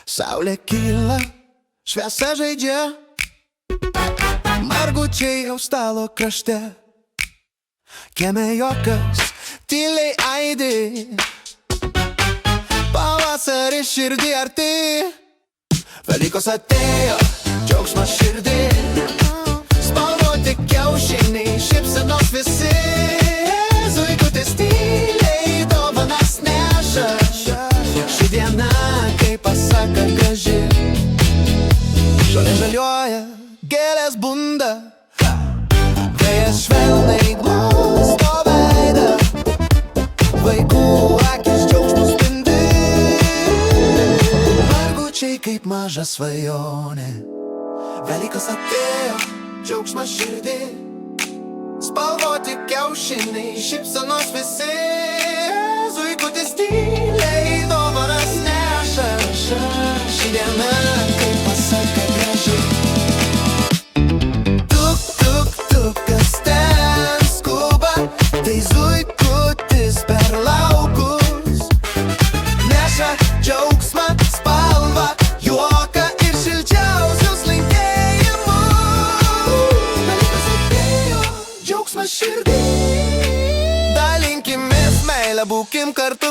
Saulė kyla, šviesa žaidžia, margučiai jau stalo krašte. Kieme juokas tyliai aidi, pavasaris širdį arti. Velykos atėjo, džiaugsmas širdį, spalvoti kiaušiniai, šypsenos visi. Zuikutis tyliai dovanas neša, ši diena kaip pasaka graži. Žolė žaliuoja, gėlės bunda, vėjas švelniai glosto veidą, vaikų akis džiaugsmu spindi. Margučiai kaip maža svajonė. Velykos atėjo, džiaugsmas širdį, spalvoti kiaušiniai, šypsenos visi. Zuikutis tyliai dovanas neša, ši diena kaip pasaka graži. Tuk, tuk, tuk, kas ten skuba, tai zuikutis per laukus. Neša džiaugsmą, spalvą, juoką ir šilčiausius linkėjimus. Velykos atėjo, džiaugsmas širdį, dalinkimės meilę, būkim kartu.